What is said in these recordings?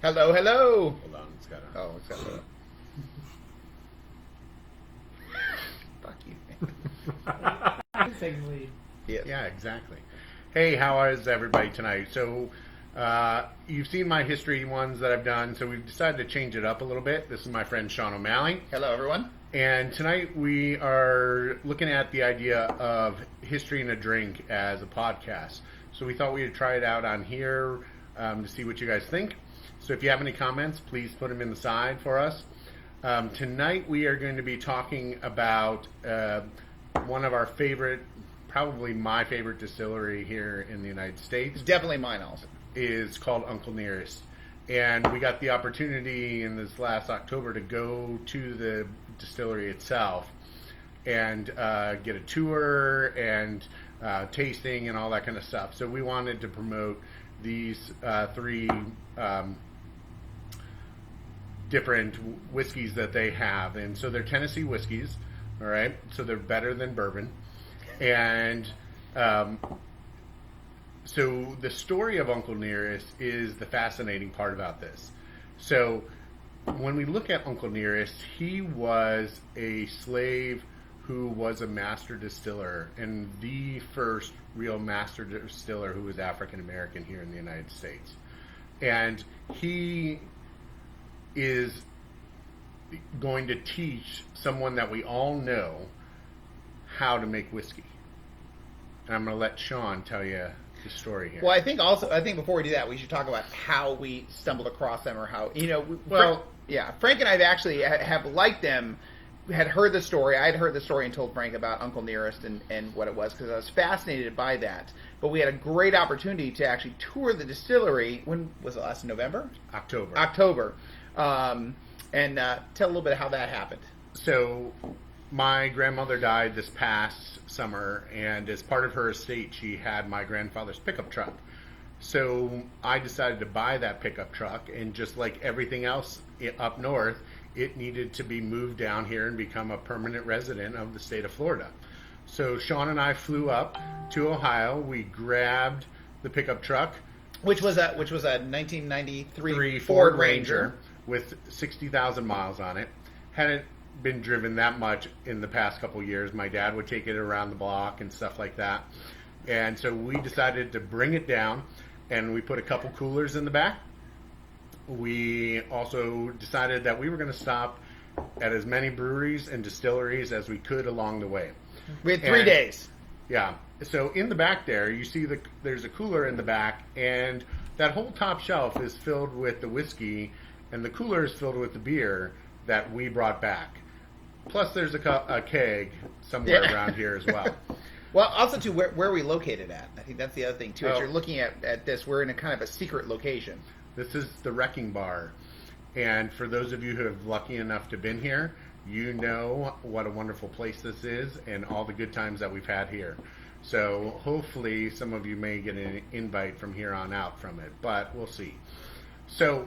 Hello, hello. Hold on, it's got to. Oh, it's got to. Fuck you. Taking the lead. Yes. Yeah, exactly. Hey, how is everybody tonight? So, you've seen my history ones that I've done, so we've decided to change it up a little bit. This is my friend Sean O'Malley. Hello, everyone. And tonight we are looking at the idea of history and a drink as a podcast. So we thought we'd try it out on here to see what you guys think. So if you have any comments, please put them in the side for us. Tonight we are going to be talking about one of our favorite, probably my favorite distillery here in the United States. It's definitely mine also. Is called Uncle Nearest. And we got the opportunity in this last October to go to the distillery itself and get a tour and tasting and all that kind of stuff. So we wanted to promote these three different whiskeys that they have. And so they're Tennessee whiskeys, all right? So they're better than bourbon. And so the story of Uncle Nearest is the fascinating part about this. So when we look at Uncle Nearest, he was a slave who was a master distiller and the first real master distiller who was African American here in the United States. And he is going to teach someone that we all know how to make whiskey. And I'm going to let Sean tell you the story here. Well, I think before we do that, we should talk about how we stumbled across them, or how Frank and I actually have liked them. Had heard the story. I had heard the story and told Frank about Uncle Nearest and what it was, because I was fascinated by that. But we had a great opportunity to actually tour the distillery. When was it? Last November? October. And tell a little bit of how that happened. So my grandmother died this past summer, and as part of her estate, she had my grandfather's pickup truck. So I decided to buy that pickup truck, and just like everything else up north, it needed to be moved down here and become a permanent resident of the state of Florida. So Sean and I flew up to Ohio. We grabbed the pickup truck, which was a 1993 Ford Ranger with 60,000 miles on it. Hadn't been driven that much in the past couple years. My dad would take it around the block and stuff like that. And so we decided to bring it down, and we put a couple coolers in the back. We also decided that we were going to stop at as many breweries and distilleries as we could along the way. We had 3 days. Yeah. So in the back there, you see there's a cooler in the back, and that whole top shelf is filled with the whiskey, and the cooler is filled with the beer that we brought back. Plus, there's a keg somewhere around here as well. Well, also, too, where are we located at? I think that's the other thing, too. As Oh. you're looking at this, we're in a kind of a secret location. This is the Wrecking Bar. And for those of you who have lucky enough to have been here, you know what a wonderful place this is and all the good times that we've had here. So hopefully some of you may get an invite from here on out from it, but we'll see. So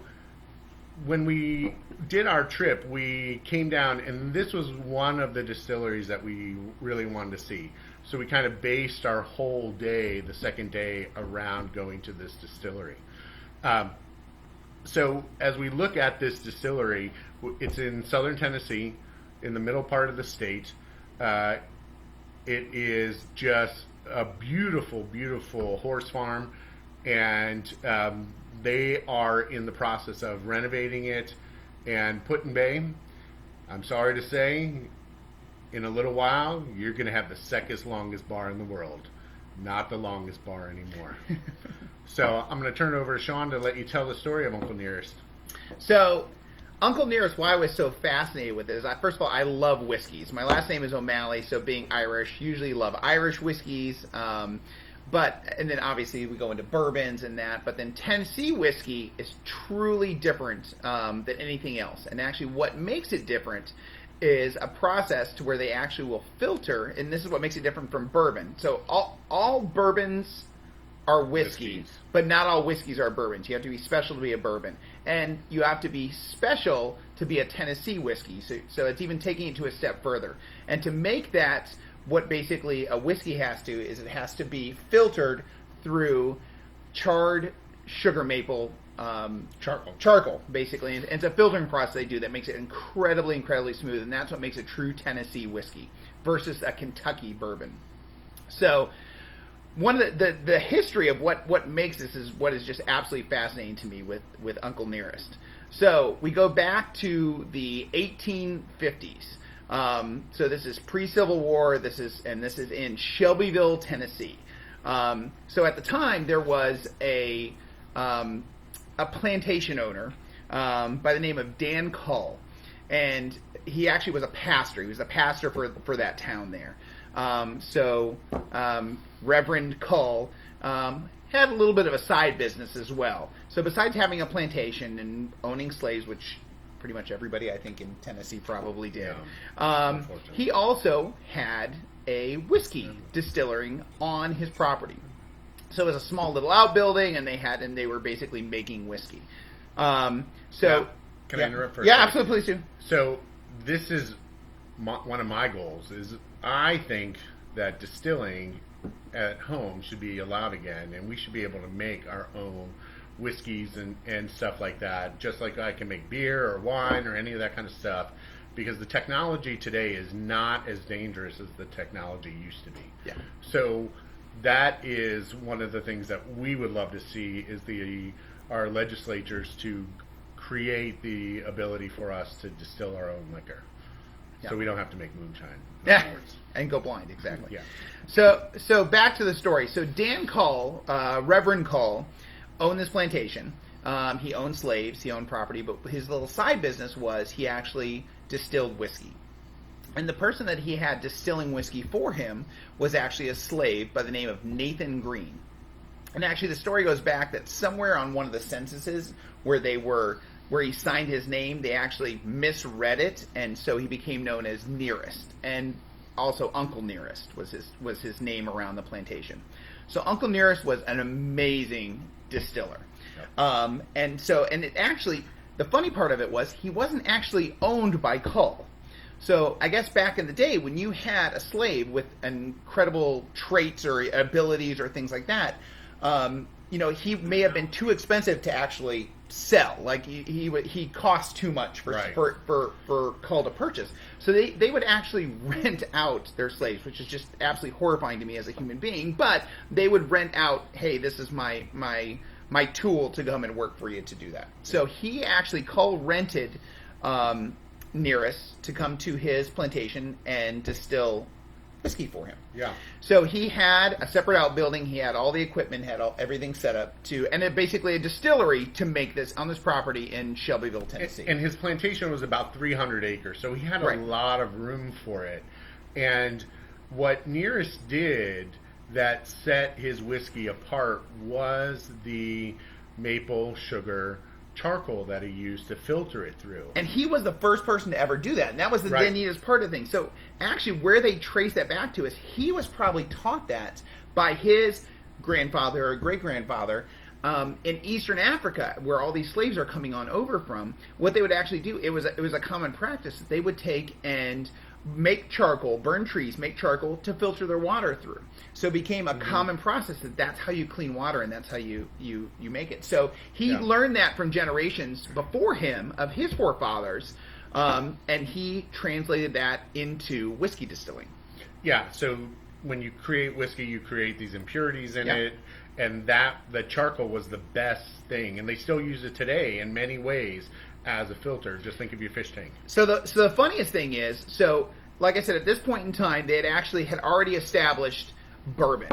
when we did our trip, we came down, and this was one of the distilleries that we really wanted to see. So we kind of based our whole day, the second day, around going to this distillery. So as we look at this distillery, it's in southern Tennessee, in the middle part of the state. It is just a beautiful, beautiful horse farm, and they are in the process of renovating it and putting bay. I'm sorry to say, in a little while, you're going to have the second longest bar in the world, not the longest bar anymore. So I'm going to turn it over to Sean to let you tell the story of Uncle Nearest. So, Uncle Nearest, why I was so fascinated with it is, first of all, I love whiskeys. My last name is O'Malley, so being Irish, usually love Irish whiskeys. And then obviously we go into bourbons and that. But then Tennessee whiskey is truly different than anything else. And actually what makes it different is a process to where they actually will filter, and this is what makes it different from bourbon. So all bourbons are whiskeys, but not all whiskeys are bourbons. You have to be special to be a bourbon, and you have to be special to be a Tennessee whiskey. So it's even taking it to a step further. And to make that, what basically a whiskey has to is it has to be filtered through charred sugar maple charcoal, basically. And it's a filtering process they do that makes it incredibly smooth, and that's what makes a true Tennessee whiskey versus a Kentucky bourbon. So one of the history of what makes this is what is just absolutely fascinating to me with Uncle Nearest. So we go back to the 1850s. So this is pre-Civil War. This is in Shelbyville, Tennessee. So at the time there was a plantation owner by the name of Dan Cull, and he actually was a pastor. He was a pastor for that town there. Reverend Cull had a little bit of a side business as well. So besides having a plantation and owning slaves, which pretty much everybody I think in Tennessee probably did, he also had a whiskey distilling on his property. So it was a small little outbuilding, and they were basically making whiskey. Can I interrupt for a second? Yeah, absolutely, please do. So this is one of my goals. Is I think that distilling at home should be allowed again, and we should be able to make our own whiskeys and stuff like that, just like I can make beer or wine or any of that kind of stuff, because the technology today is not as dangerous as the technology used to be. Yeah. So that is one of the things that we would love to see is our legislatures to create the ability for us to distill our own liquor. Yeah. So we don't have to make moonshine. Yeah, and go blind, exactly. Yeah. So back to the story. So Dan Cull, Reverend Cull, owned this plantation. He owned slaves, he owned property, but his little side business was he actually distilled whiskey. And the person that he had distilling whiskey for him was actually a slave by the name of Nathan Green. And actually the story goes back that somewhere on one of the censuses where he signed his name, they actually misread it, and so he became known as Nearest. And also Uncle Nearest was his name around the plantation. So Uncle Nearest was an amazing distiller. Yep. The funny part of it was he wasn't actually owned by Cull. So I guess back in the day when you had a slave with incredible traits or abilities or things like that, he may have been too expensive to actually sell. Like he cost too much for Cull to purchase. So they would actually rent out their slaves, which is just absolutely horrifying to me as a human being. But they would rent out, hey, this is my tool to come and work for you to do that. So Cull rented Nearest to come to his plantation and distill whiskey for him. Yeah. So he had a separate outbuilding. He had all the equipment, everything set up basically a distillery to make this on this property in Shelbyville, Tennessee. And his plantation was about 300 acres, so he had a lot of room for it. And what Nearest did that set his whiskey apart was the maple sugar charcoal that he used to filter it through. And he was the first person to ever do that. And that was the neatest part of the thing. So actually where they trace that back to is he was probably taught that by his grandfather or great-grandfather in Eastern Africa, where all these slaves are coming on over from. What they would actually do, it was a common practice that they would take and make charcoal, burn trees, make charcoal to filter their water through. So it became a common process that's how you clean water and that's how you make it. So he learned that from generations before him of his forefathers, and he translated that into whiskey distilling. Yeah, so when you create whiskey, you create these impurities in it, and the charcoal was the best thing, and they still use it today in many ways as a filter. Just think of your fish tank. So the funniest thing is, like I said, at this point in time, they had already established bourbon,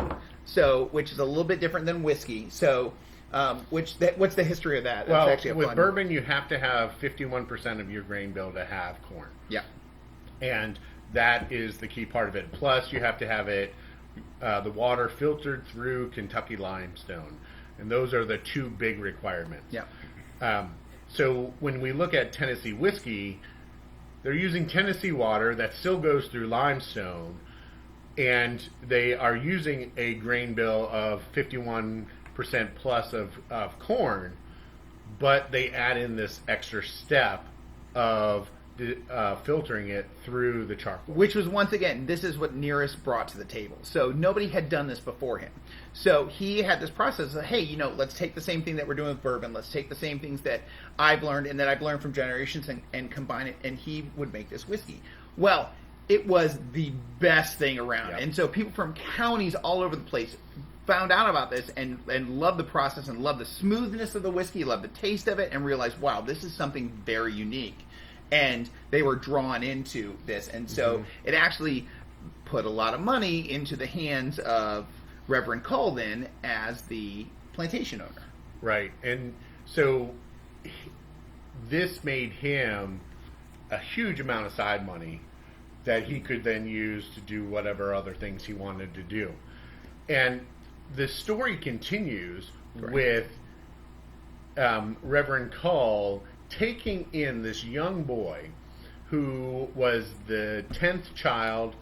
which is a little bit different than whiskey. So, what's the history of that? Well, with bourbon, you have to have 51% of your grain bill to have corn. Yeah, and that is the key part of it. Plus, you have to have it the water filtered through Kentucky limestone, and those are the two big requirements. Yeah. So when we look at Tennessee whiskey, they're using Tennessee water that still goes through limestone, and they are using a grain bill of 51% plus of corn, but they add in this extra step of filtering it through the charcoal. Which was, once again, this is what Nearest brought to the table. So nobody had done this before him. So he had this process of, hey, let's take the same thing that we're doing with bourbon. Let's take the same things that I've learned and that I've learned from generations and combine it. And he would make this whiskey. Well, it was the best thing around. Yep. And so people from counties all over the place found out about this and loved the process and loved the smoothness of the whiskey, loved the taste of it, and realized, wow, this is something very unique. And they were drawn into this. And so it actually put a lot of money into the hands of Reverend Cull then as the plantation owner. Right. And so this made him a huge amount of side money that he could then use to do whatever other things he wanted to do. And the story continues with Reverend Cull taking in this young boy who was the 10th child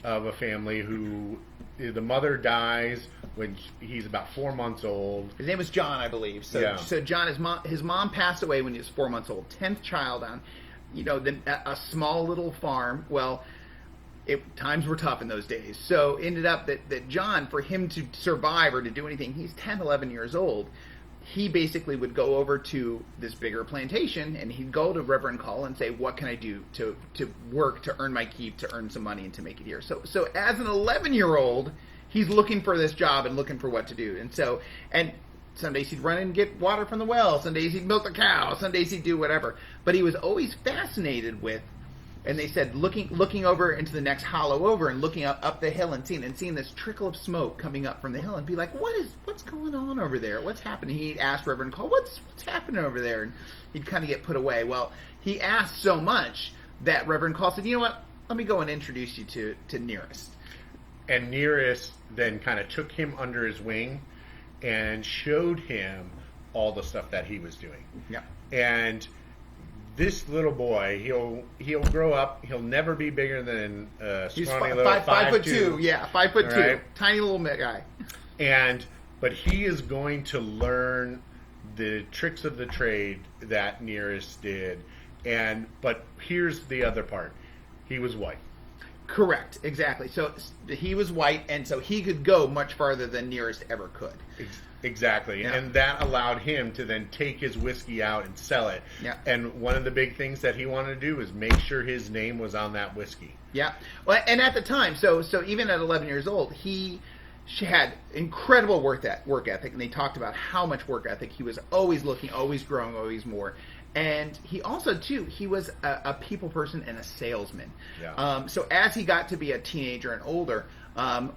of a family who the mother dies when he's about 4 months old. His name was John, I believe. So John, his mom passed away when he was 4 months old. 10th child on, a small little farm. Well, times were tough in those days. So ended up that John, for him to survive or to do anything, he's 10, 11 years old. He basically would go over to this bigger plantation and he'd go to Reverend Cull and say, what can I do to work, to earn my keep, to earn some money and to make it here? So as an 11-year-old, he's looking for this job and looking for what to do. And some days he'd run and get water from the well. Some days he'd milk the cow. Some days he'd do whatever. But he was always fascinated with, and they said, looking over into the next hollow over and looking up the hill and seeing this trickle of smoke coming up from the hill and be like, what's going on over there? What's happening? He'd ask Reverend Cull, what's happening over there? And he'd kind of get put away. Well, he asked so much that Reverend Cull said, you know what? Let me go and introduce you to Nearest. And Nearest then kind of took him under his wing and showed him all the stuff that he was doing. Yeah. And this little boy, he'll grow up. He'll never be bigger than He's scrawny little 5'2". Yeah, 5'2". Right. Tiny little guy. But he is going to learn the tricks of the trade that Nearest did. But here's the other part. He was white. Correct, exactly. So he was white, and so he could go much farther than Nearest ever could. Exactly. Yeah. And that allowed him to then take his whiskey out and sell it. Yeah. And one of the big things that he wanted to do was make sure his name was on that whiskey. Yeah. Well, and at the time, so even at 11 years old, she had incredible work ethic, and they talked about how much work ethic. He was always looking, always growing, always more. And he also, too, he was a people person and a salesman. Yeah. So as he got to be a teenager and older,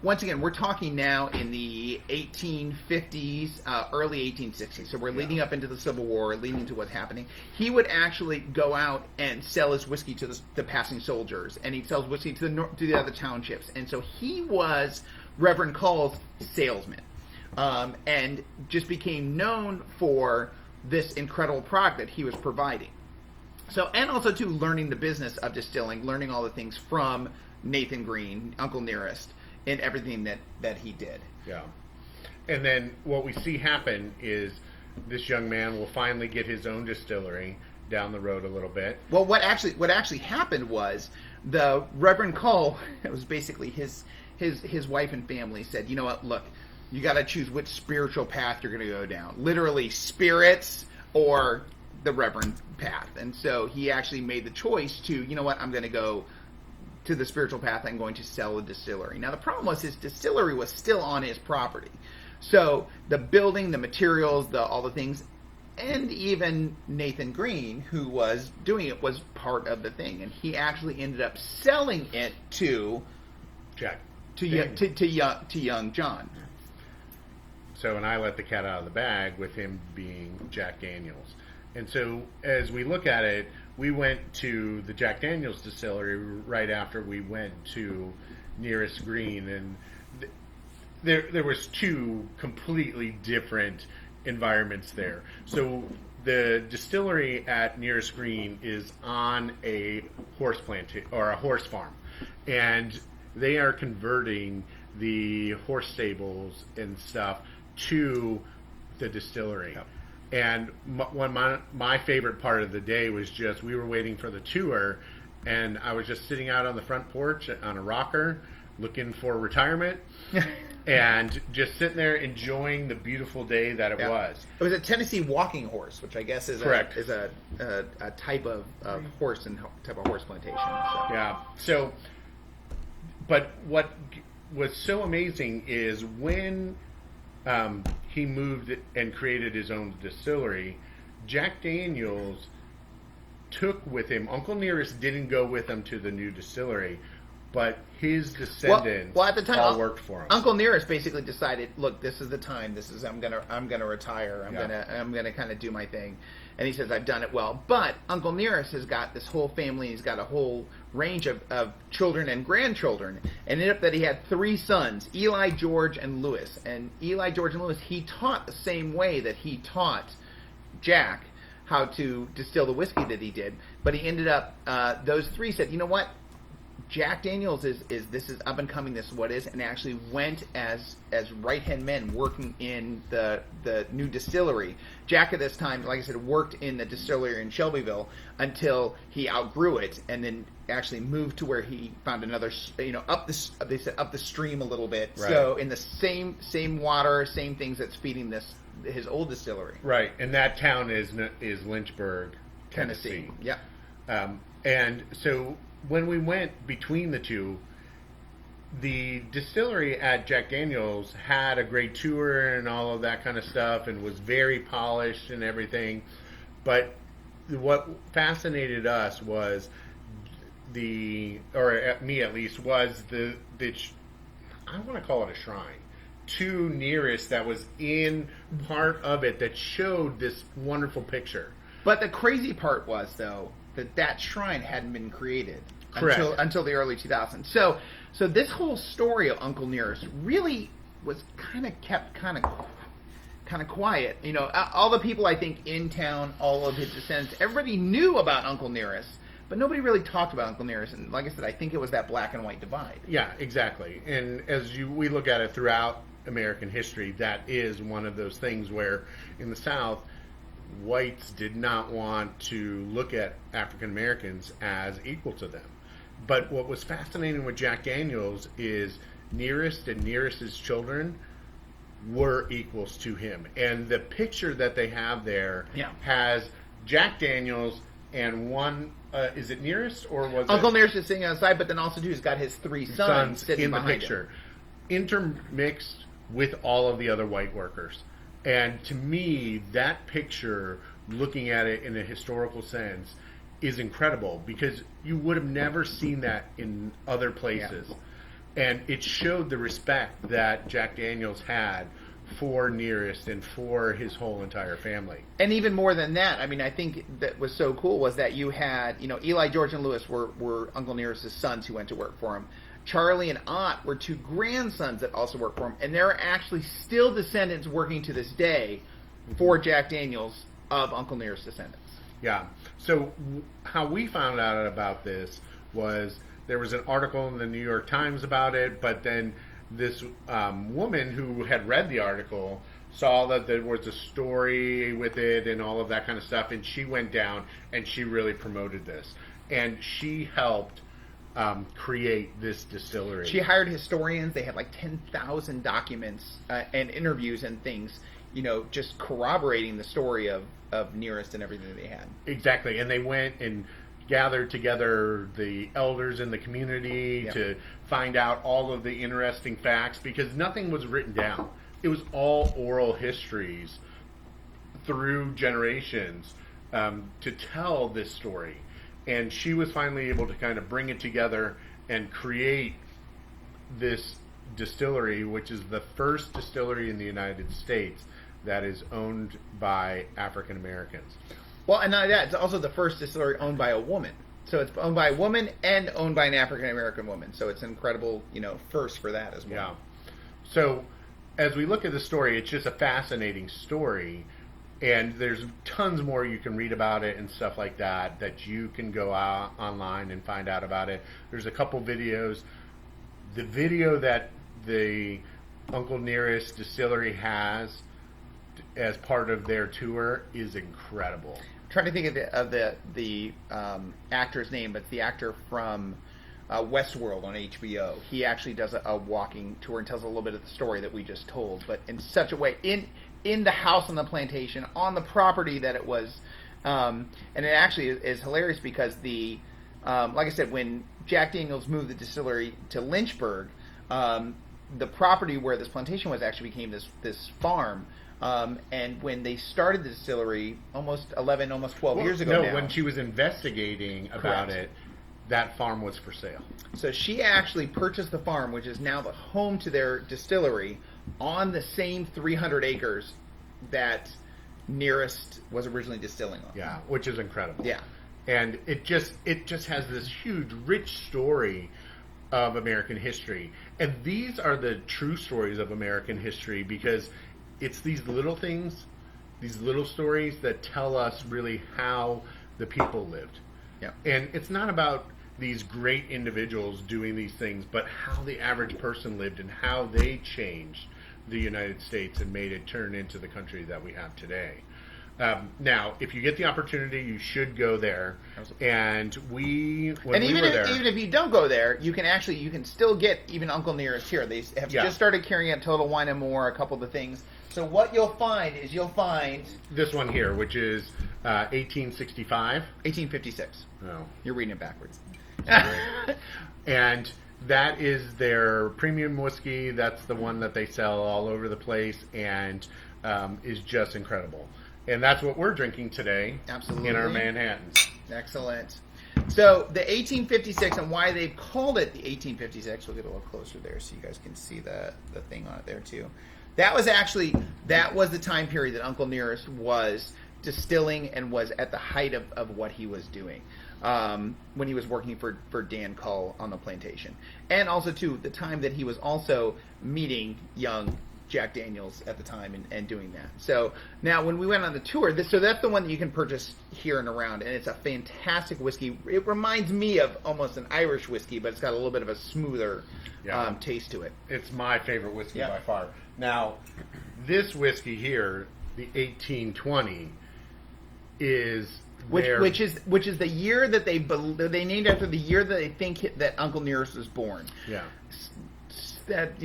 once again, we're talking now in the 1850s, early 1860s. So we're leading up into the Civil War, leading into what's happening. He would actually go out and sell his whiskey to the passing soldiers, and he'd sell his whiskey to the other townships. And so he was Reverend Cull's salesman, and just became known for this incredible product that he was providing. So, and also too, learning the business of distilling, learning all the things from Nathan Green, Uncle Nearest, and everything that he did. Yeah. And then what we see happen is this young man will finally get his own distillery down the road a little bit. Well, what actually happened was the Reverend Cull, it was basically his wife and family said, you know what, look, you got to choose which spiritual path you're going to go down. Literally, spirits or the Reverend path. And so he actually made the choice to, you know what, I'm going to go to the spiritual path. I'm going to sell a distillery. Now, the problem was his distillery was still on his property. So the building, the materials, all the things, and even Nathan Green, who was doing it, was part of the thing. And he actually ended up selling it to Jack. To young John. So, and I let the cat out of the bag with him being Jack Daniels. And so, as we look at it, we went to the Jack Daniels distillery right after we went to Nearest Green, and there was two completely different environments there. So, the distillery at Nearest Green is on a horse or a horse farm, and they are converting the horse stables and stuff to the distillery. Yep. And my favorite part of the day was just, we were waiting for the tour, and I was just sitting out on the front porch on a rocker looking for retirement. and just sitting there enjoying the beautiful day that it was. It was a Tennessee walking horse, which I guess is Correct. a type of horse and type of horse plantation. So. Yeah. So, but what was so amazing is when he moved and created his own distillery, Jack Daniels took with him. Uncle Nearest didn't go with him to the new distillery, but his descendants at the time, all worked for him. Uncle Nearest basically decided, look, this is the time. This is I'm gonna retire. I'm gonna kind of do my thing. And he says, I've done it well. But Uncle Nearest has got this whole family. He's got a whole range of children and grandchildren. And it ended up that he had 3 sons, Eli, George, and Louis. And Eli, George, and Louis, he taught the same way that he taught Jack how to distill the whiskey that he did. But he ended up, those 3 said, you know what? Jack Daniels is up and coming. This is what is, and actually went as right hand men working in the new distillery. Jack at this time, like I said, worked in the distillery in Shelbyville until he outgrew it, and then actually moved to where he found another, up the stream a little bit. Right. So in the same water, same things that's feeding his old distillery. Right, and that town is Lynchburg, Tennessee. Yeah. And so when we went between the two, the distillery at Jack Daniels had a great tour and all of that kind of stuff and was very polished and everything. But what fascinated us was me at least, was the I want to call it a shrine to Nearest that was in part of it that showed this wonderful picture. But the crazy part was, though, that shrine hadn't been created. Correct. Until the early 2000s. So this whole story of Uncle Nearest really was kept kind of quiet. All the people I think in town, all of his descendants, everybody knew about Uncle Nearest, but nobody really talked about Uncle Nearest. And like I said, I think it was that black and white divide. Yeah, exactly. And we look at it throughout American history, that is one of those things where in the South, whites did not want to look at African Americans as equal to them. But what was fascinating with Jack Daniels is Nearest and Nearest's children were equals to him. And the picture that they have there has Jack Daniels and one, is it Nearest or was Uncle Nearest is sitting outside, but then also too, he's got his 3 sons sitting in the behind picture, him. intermixed with all of the other white workers. And to me, that picture, looking at it in a historical sense, is incredible because you would have never seen that in other places. Yeah. And it showed the respect that Jack Daniels had for Nearest and for his whole entire family. And even more than that, I mean, I think that was so cool was that you had, Eli, George, and Louis were Uncle Nearest's sons who went to work for him. Charlie and Ott were 2 grandsons that also worked for him. And there are actually still descendants working to this day for Jack Daniels of Uncle Nearest's descendants. Yeah. So how we found out about this was there was an article in the New York Times about it, but then this woman who had read the article saw that there was a story with it and all of that kind of stuff, and she went down and she really promoted this. And she helped create this distillery. She hired historians. They had like 10,000 documents and interviews and things, just corroborating the story of Nearest and everything that they had. Exactly. And they went and gathered together the elders in the community to find out all of the interesting facts because nothing was written down. It was all oral histories through generations to tell this story. And she was finally able to kind of bring it together and create this distillery, which is the first distillery in the United States that is owned by African Americans. Well, and not that, it's also the first distillery owned by a woman. So it's owned by a woman and owned by an African American woman. So it's an incredible, first for that as well. Yeah. So as we look at the story, it's just a fascinating story. And there's tons more you can read about it and stuff like that you can go out online and find out about it. There's a couple videos. The video that the Uncle Nearest Distillery has as part of their tour is incredible. I'm trying to think of the actor's name, but it's the actor from Westworld on HBO. He actually does a walking tour and tells a little bit of the story that we just told, but in such a way, in the house on the plantation, on the property that it was, and it actually is hilarious because like I said, when Jack Daniels moved the distillery to Lynchburg, the property where this plantation was actually became this farm. And when they started the distillery almost 12 years ago now. When she was investigating about it, that farm was for sale. So she actually purchased the farm, which is now the home to their distillery, on the same 300 acres that Nearest was originally distilling on. Yeah, which is incredible. Yeah. And it just has this huge, rich story of American history. And these are the true stories of American history, because it's these little things, these little stories that tell us really how the people lived. Yeah. And it's not about these great individuals doing these things, but how the average person lived and how they changed the United States and made it turn into the country that we have today. Now, if you get the opportunity, you should go there. And when we were there, even if you don't go there, you can still get even Uncle Nearest here. They have just started carrying out Total Wine and More, a couple of the things. So what you'll find this one here, which is 1865, 1856. Oh, You're reading it backwards. And that is their premium whiskey. That's the one that they sell all over the place, and is just incredible. And that's what we're drinking today. Absolutely. In our Manhattans. Excellent. So the 1856, and why they've called it the 1856, we'll get a little closer there so you guys can see the thing on it there too. That was the time period that Uncle Nearest was distilling and was at the height of what he was doing when he was working for Dan Cull on the plantation. And also, too, the time that he was also meeting young Jack Daniels at the time and doing that. So now when we went on the tour, so that's the one that you can purchase here and around, and it's a fantastic whiskey. It reminds me of almost an Irish whiskey, but it's got a little bit of a smoother taste to it. It's my favorite whiskey by far. Now, this whiskey here, the 1820, is which is the year that they named after the year that they think that Uncle Nearest was born. Yeah. That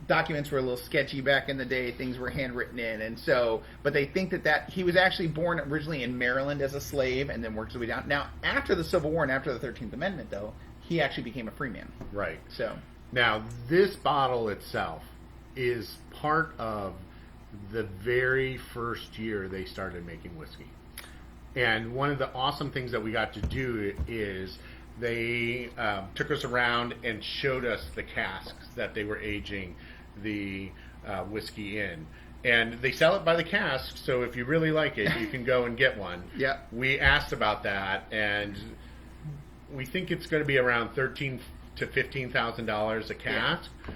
documents were a little sketchy back in the day. Things were handwritten in, and so, but they think that he was actually born originally in Maryland as a slave, and then worked his way down. Now, after the Civil War and after the 13th Amendment, though, he actually became a free man. Right. So now this bottle itself is part of the very first year they started making whiskey, and one of the awesome things that we got to do is they took us around and showed us the casks that they were aging the whiskey in. And they sell it by the cask, so if you really like it, you can go and get one. Yeah. We asked about that, and we think it's going to be around $13,000 to $15,000 a cask. Yeah.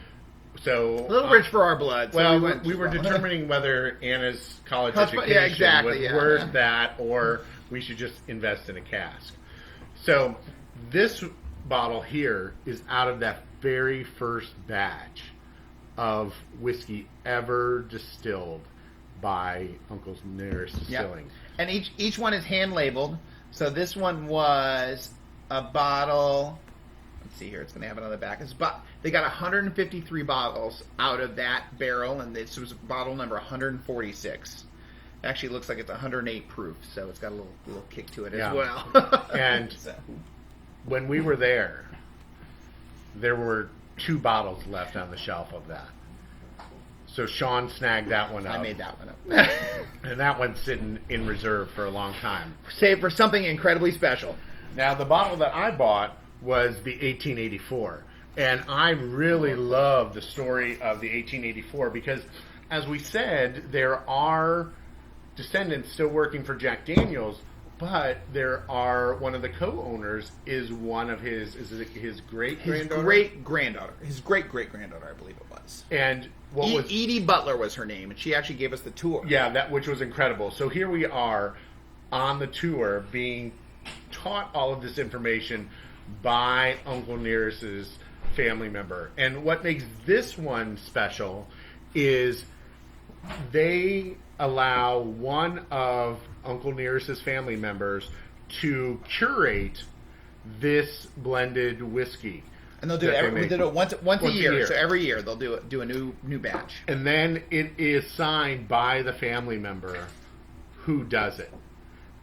So a little rich for our blood. So well, we were determining whether Anna's college education was worth that, or we should just invest in a cask. So this bottle here is out of that very first batch of whiskey ever distilled by Uncle Nearest Distilling. Yep. And each one is hand labeled. So this one was a bottle. Let's see here. It's going to have it on the back. They got 153 bottles out of that barrel, and this was bottle number 146. Actually, looks like it's 108 proof, so it's got a little kick to it as well. And when we were there were 2 bottles left on the shelf of that. So Sean snagged that one up. I made that one up. And that one's sitting in reserve for a long time. Save for something incredibly special. Now, the bottle that I bought was the 1884. And I really love the story of the 1884 because, as we said, there are descendants still working for Jack Daniels, but there are one of the co-owners is one of his great-granddaughter? His great-great-granddaughter, I believe it was. And what was Edie Butler was her name, and she actually gave us the tour. Yeah, which was incredible. So here we are on the tour being taught all of this information by Uncle Nearest's family member. And what makes this one special is they allow one of Uncle Nearest's family members to curate this blended whiskey. And they'll do it once a year. So every year they'll do a new batch. And then it is signed by the family member who does it.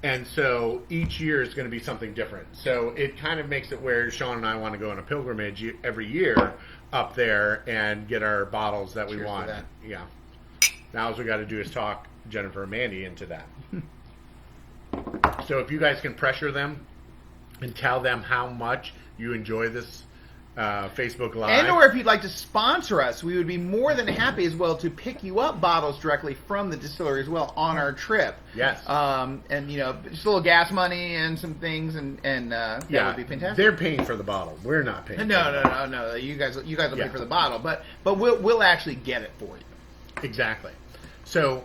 And so each year is going to be something different. So it kind of makes it where Sean and I want to go on a pilgrimage every year up there and get our bottles that we want. Yeah. Now all we got to do is talk Jennifer and Mandy into that. So if you guys can pressure them and tell them how much you enjoy this Facebook Live. And or if you'd like to sponsor us, we would be more than happy as well to pick you up bottles directly from the distillery as well on our trip. Yes. And, you know, just a little gas money and some things, and that would be fantastic. They're paying for the bottle. We're not paying. No. You guys will pay for the bottle, but we'll actually get it for you. Exactly. So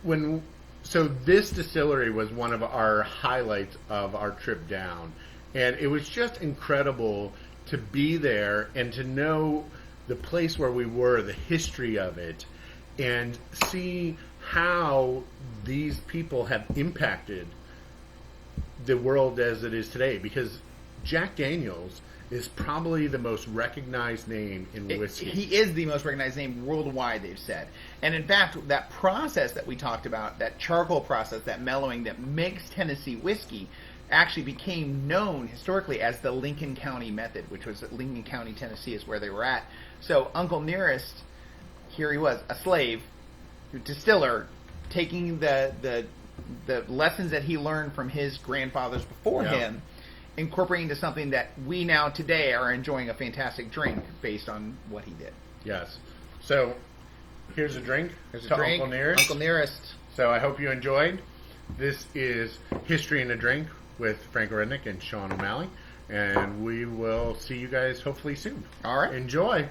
this distillery was one of our highlights of our trip down, and it was just incredible to be there and to know the place where we were, the history of it, and see how these people have impacted the world as it is today. Because Jack Daniel's is probably the most recognized name in whiskey. He is the most recognized name worldwide, they've said. And in fact, that process that we talked about, that charcoal process, that mellowing that makes Tennessee whiskey, actually became known historically as the Lincoln County method, which was Lincoln County, Tennessee is where they were at. So Uncle Nearest, here he was, a slave, a distiller, taking the lessons that he learned from his grandfathers before him, incorporating into something that we now today are enjoying a fantastic drink based on what he did. Yes. So here's a drink. Uncle Nearest. Uncle Nearest. So I hope you enjoyed. This is History in a Drink with Frank Rednick and Sean O'Malley. And we will see you guys hopefully soon. All right. Enjoy.